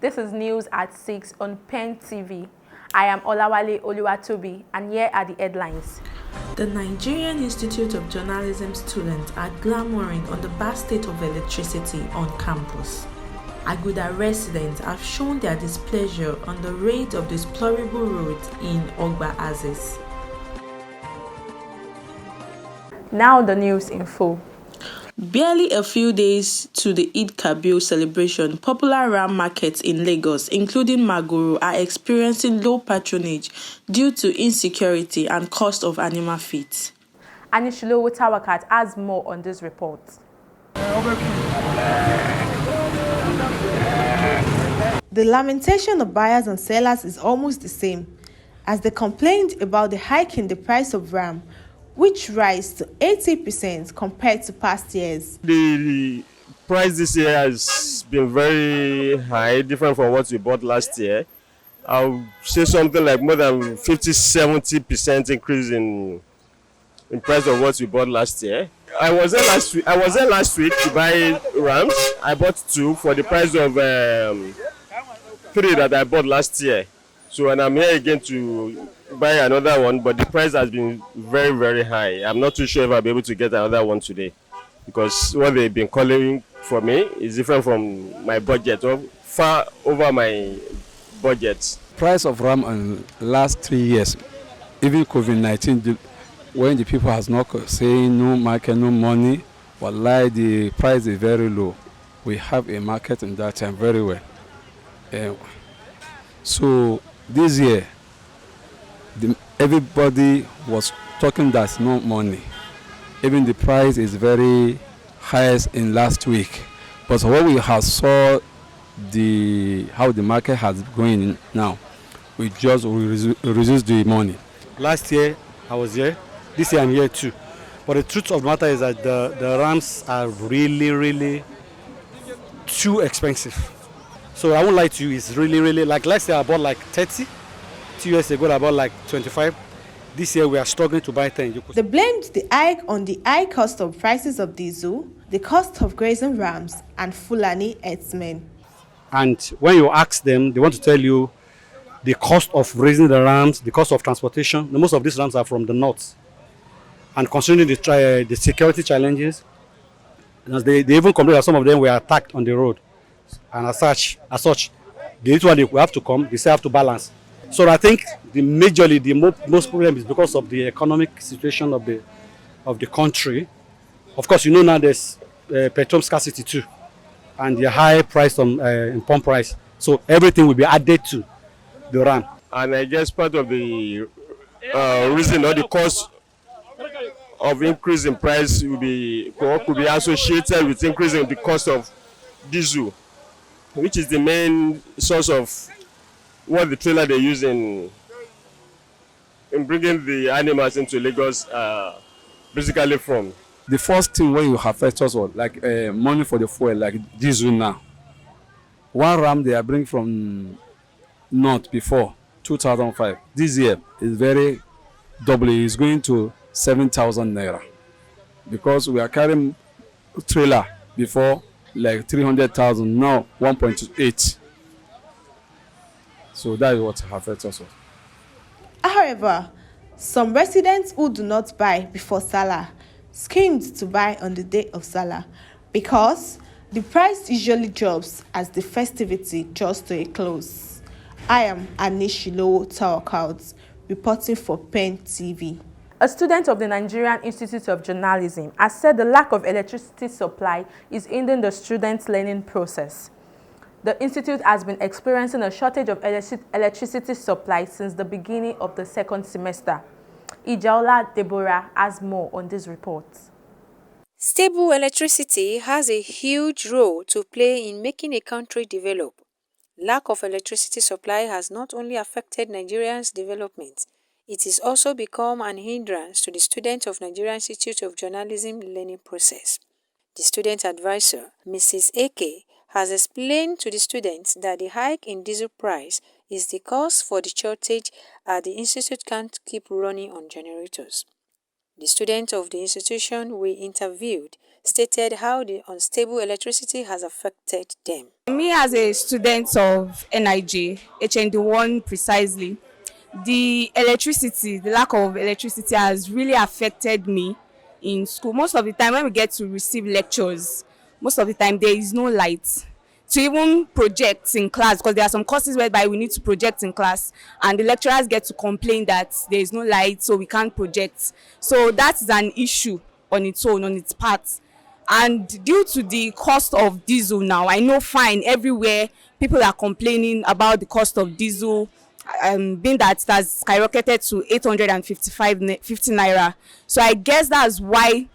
This is News at 6 on PEN TV. I am Olawale Oluwatobi, and here are the headlines. The Nigerian Institute of Journalism students are clamoring on the bad state of electricity on campus. Aguda residents have shown their displeasure on the rate of deplorable roads in Ogba Azis. Now the news in full. Barely a few days to the Eid Kabir celebration, popular ram markets in Lagos, including Magoro, are experiencing low patronage due to insecurity and cost of animal feed. Anishilowo Tawakat has more on this report. The lamentation of buyers and sellers is almost the same, as they complained about the hike in the price of ram, which rise to 80% compared to past years. The price this year has been very high, different from what we bought last year. I'll say something like more than 50-70% increase in price of what we bought last year. I was there last week to buy rams. I bought 2 for the price of 3 that I bought last year. So, and I'm here again to buy another one, but the price has been very, very high. I'm not too sure if I'll be able to get another one today, because what they've been calling for me is different from my budget, or far over my budget. Price of ram in last 3 years, even COVID-19, when the people has not saying no market, no money, wallahi, the price is very low. We have a market in that time very well. So this year, everybody was talking that's no money. Even the price is very highest in last week. But what we have saw how the market has going now, we just reduce the money. Last year I was here. This year I'm here too. But the truth of the matter is that the rams are really, really too expensive. So I won't lie to you, it's really, really, like last year I bought like 30. 2 years ago I bought like 25. This year we are struggling to buy 10. They blamed the hike on the high cost of prices of diesel, the cost of grazing rams, and Fulani herdsmen. And when you ask them, they want to tell you the cost of raising the rams, the cost of transportation. Most of these rams are from the north. And considering the security challenges, they even complain that some of them were attacked on the road. And as such, the little one they have to come, they still have to balance. So I think the most problem is because of the economic situation of the country. Of course, you know now there's petrol scarcity too, and the high price in pump price. So everything will be added to the ram. And I guess part of the reason or the cost of increase in price could be associated with increasing the cost of diesel, which is the main source of what the trailer they use in bringing the animals into Lagos basically from. The first thing when you have first also like money for the fuel, like diesel now. One ram they are bringing from north before 2005. This year is very double. It's going to 7,000 naira, because we are carrying trailer before like 300,000, now 1.8. So that is what affects us. However, some residents who do not buy before Salah schemed to buy on the day of Salah, because the price usually drops as the festivity draws to a close. I am Anishilowo Tawakat, reporting for PEN TV. A student of the Nigerian Institute of Journalism has said the lack of electricity supply is hindering the students' learning process. The institute has been experiencing a shortage of electricity supply since the beginning of the second semester. Ijaola Deborah has more on this report. Stable electricity has a huge role to play in making a country develop. Lack of electricity supply has not only affected Nigerians' development, it has also become an hindrance to the students of Nigerian Institute of Journalism learning process. The student advisor, Mrs. Eke, has explained to the students that the hike in diesel price is the cause for the shortage, as the institute can't keep running on generators. The student of the institution we interviewed stated how the unstable electricity has affected them. Me as a student of NIJ, HND1 precisely, the lack of electricity has really affected me in school. Most of the time when we get to receive lectures, most of the time there is no light to even project in class, because there are some courses whereby we need to project in class and the lecturers get to complain that there is no light, so we can't project. So that is an issue on its own, on its part. And due to the cost of diesel now, I know fine everywhere people are complaining about the cost of diesel, being that it has skyrocketed to 850 naira. So I guess that's why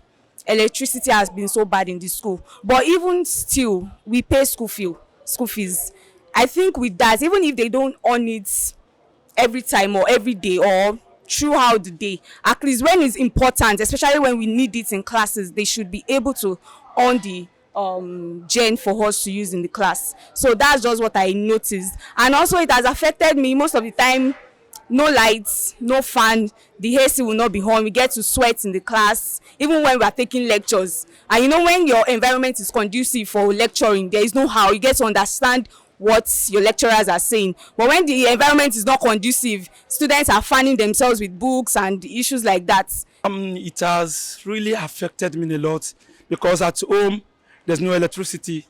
electricity has been so bad in the school. But even still, we pay school fees. I think with that, even if they don't earn it every time or every day or throughout the day, at least when it's important, especially when we need it in classes, they should be able to on the gen for us to use in the class. So that's just what I noticed. And also it has affected me most of the time. No lights, no fan, the AC will not be on. We get to sweat in the class even when we are taking lectures. And you know, when your environment is conducive for lecturing, there is no how you get to understand what your lecturers are saying. But when the environment is not conducive, students are fanning themselves with books and issues like that. It has really affected me a lot, because at home there's no electricity,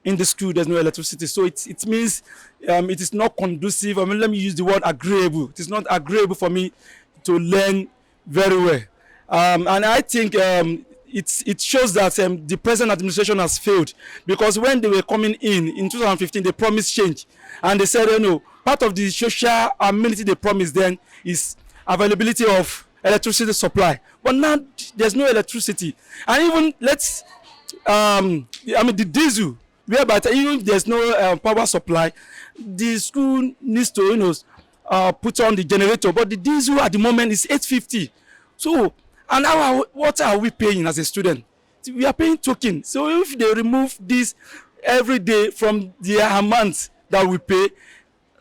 in the school there's no electricity, so it means it is not conducive. I mean, let me use the word agreeable. It is not agreeable for me to learn very well, and I think it shows that the present administration has failed, because when they were coming in 2015, they promised change, and they said, you know, part of the social amenity they promised then is availability of electricity supply. But now there's no electricity, and even I mean the diesel, whereby even there's no power supply, the school needs to, you know, put on the generator, but the diesel at the moment is 850. So, and what are we paying as a student? We are paying token. So if they remove this every day from the amount that we pay,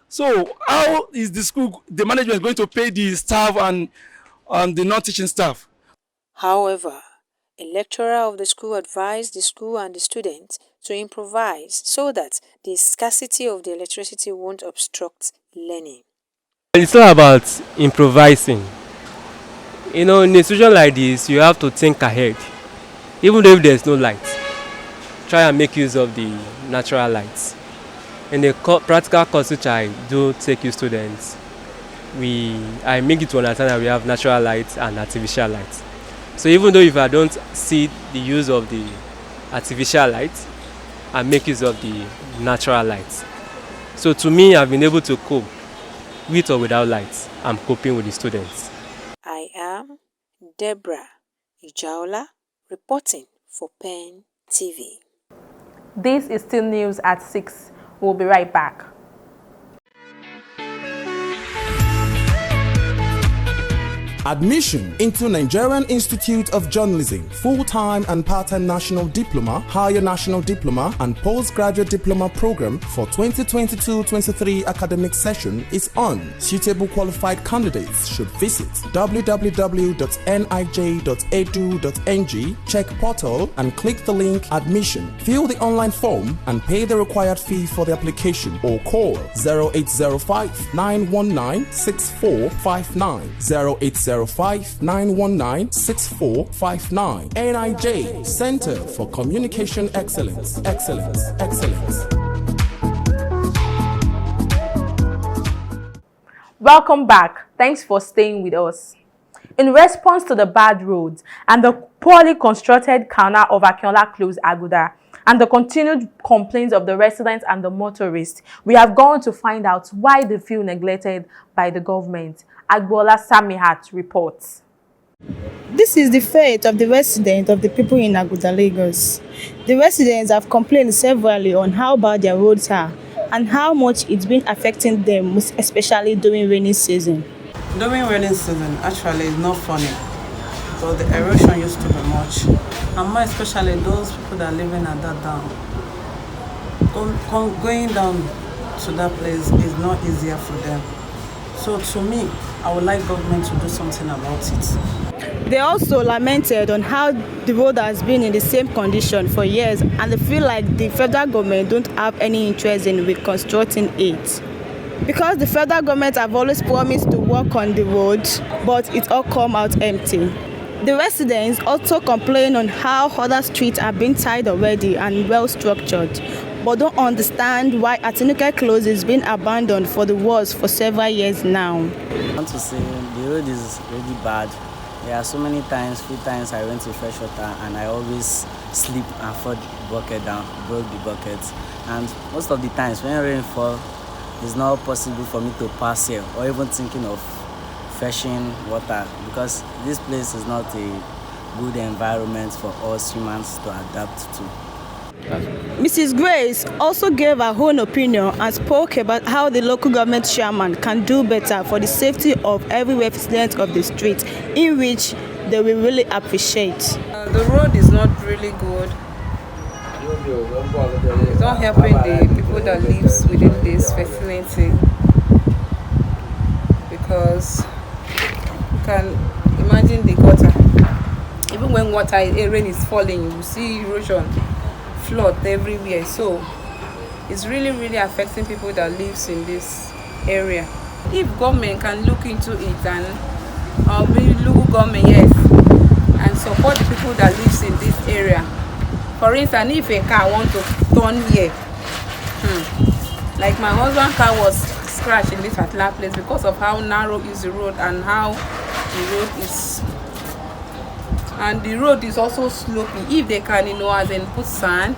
so how is the management going to pay the staff and the non-teaching staff? However, a lecturer of the school advised the school and the students to improvise so that the scarcity of the electricity won't obstruct learning. It's all about improvising. You know, in a situation like this, you have to think ahead. Even though if there's no light, try and make use of the natural lights. In the practical course which I do take you students, I make it to understand that we have natural lights and artificial lights. So even though if I don't see the use of the artificial lights, I make use of the natural lights. So to me, I've been able to cope with or without lights. I'm coping with the students. I am Deborah Ijaola, reporting for PEN TV. This is still news at 6. We'll be right back. Admission into Nigerian Institute of Journalism, full-time and part-time national diploma, higher national diploma, and postgraduate diploma program for 2022-23 academic session is on. Suitable qualified candidates should visit www.nij.edu.ng, check portal and click the link Admission. Fill the online form and pay the required fee for the application, or call 0805 919 6459 0805 919 6459. NIJ, Center for Communication Excellence. Excellence. Welcome back. Thanks for staying with us. In response to the bad roads and the poorly constructed canal of Akinola Close, Aguda, and the continued complaints of the residents and the motorists, we have gone to find out why they feel neglected by the government. Agbola Samihat reports. This is the fate of the residents of the people in Aguda, Lagos. The residents have complained severally on how bad their roads are and how much it's been affecting them, especially during rainy season. During rainy season, actually, it's not funny because the erosion used to be much. And more especially those people that are living at that down. Going down to that place is not easier for them. So to me, I would like government to do something about it. They also lamented on how the road has been in the same condition for years, and they feel like the federal government don't have any interest in reconstructing it. Because the federal government have always promised to work on the road, but it all come out empty. The residents also complain on how other streets are being tied already and well structured, but don't understand why Atinuke Close is being abandoned for the worst for several years now. I want to say the road is really bad. There are so many times, few times I went to fresh water and I always slip and fall the bucket down, broke the bucket. And most of the times when rain falls, it's not possible for me to pass here or even thinking of fetching water because this place is not a good environment for us humans to adapt to. Mrs. Grace also gave her own opinion and spoke about how the local government chairman can do better for the safety of every resident of the street, in which they will really appreciate. The road is not really good. It's not helping the people that lives within this vicinity because you can imagine the gutter. Even when rain is falling, you will see erosion, flood everywhere. So it's really affecting people that lives in this area. If government can look into it and local government, yes, and support the people that lives in this area. For instance, if a car want to turn here, like my husband's car was scratched in this particular place because of how narrow is the road and how the road is. And the road is also sloping. If they can, as in put sand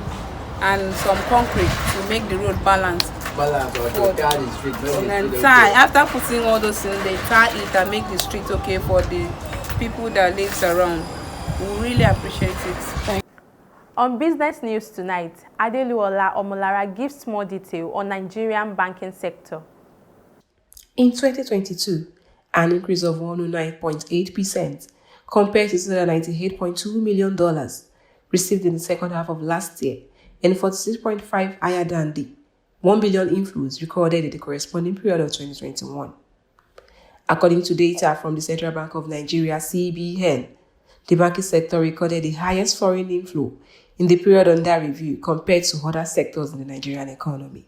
and some concrete to make the road balanced. And then after putting all those things, they tie it and make the street okay for the people that lives around. We really appreciate it. On business news tonight, Adeluola Omolara gives more detail on Nigerian banking sector. In 2022, an increase of 109.8% compared to $98.2 million received in the second half of last year, and 46.5% higher than the 1 billion inflows recorded in the corresponding period of 2021. According to data from the Central Bank of Nigeria (CBN), the banking sector recorded the highest foreign inflow in the period under review compared to other sectors in the Nigerian economy.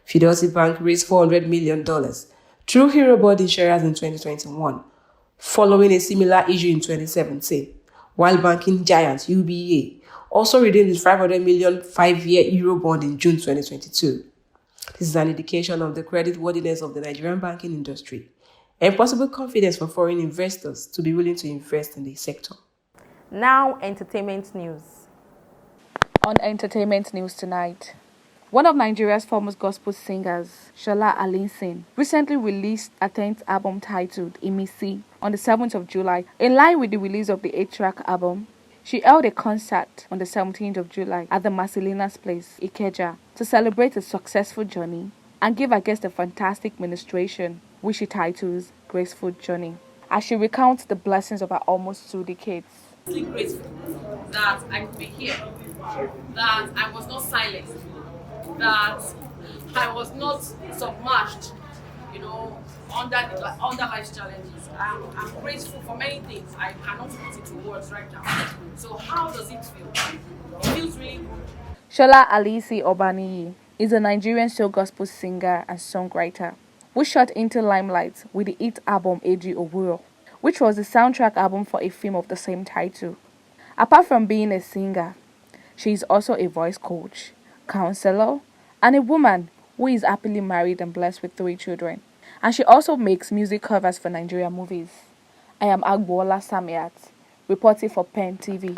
Fidelity Bank raised $400 million through Eurobond insurers in 2021, following a similar issue in 2017, while banking giant UBA also redeemed its $500 million 5-year Eurobond in June 2022. This is an indication of the creditworthiness of the Nigerian banking industry and possible confidence for foreign investors to be willing to invest in the sector. Now, entertainment news. On entertainment news tonight, one of Nigeria's foremost gospel singers, Shola Allyson, recently released a 10th album titled Imisi on the 7th of July. In line with the release of the 8-track album, she held a concert on the 17th of July at the Marcelina's Place, Ikeja, to celebrate a successful journey and give her guests a fantastic ministration, which she titles Graceful Journey, as she recounts the blessings of her almost 2 decades. Grateful that I could be here, that I was not silenced, that I was not submerged, under life's challenges. I'm grateful for many things. I cannot put into words right now. So how does it feel? It feels really good. Shola Allyson Obaniyi is a Nigerian soul gospel singer and songwriter who shot into limelight with the hit album Eji Owuro, which was the soundtrack album for a film of the same title. Apart from being a singer, she is also a voice coach, counselor, and a woman who is happily married and blessed with 3 children. And she also makes music covers for Nigerian movies. I am Agbola Samiat, reporting for PEN TV.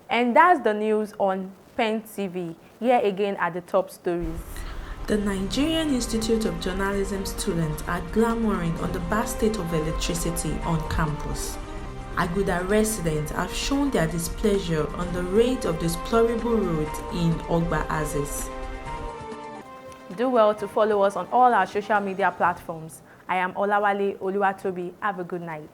And that's the news on PEN TV. Here again are the top stories. The Nigerian Institute of Journalism students are glamoring on the bad state of electricity on campus. Aguda residents have shown their displeasure on the rate of deplorable roads in Ogba Azis. Do well to follow us on all our social media platforms. I am Olawale Oluwatobi. Have a good night.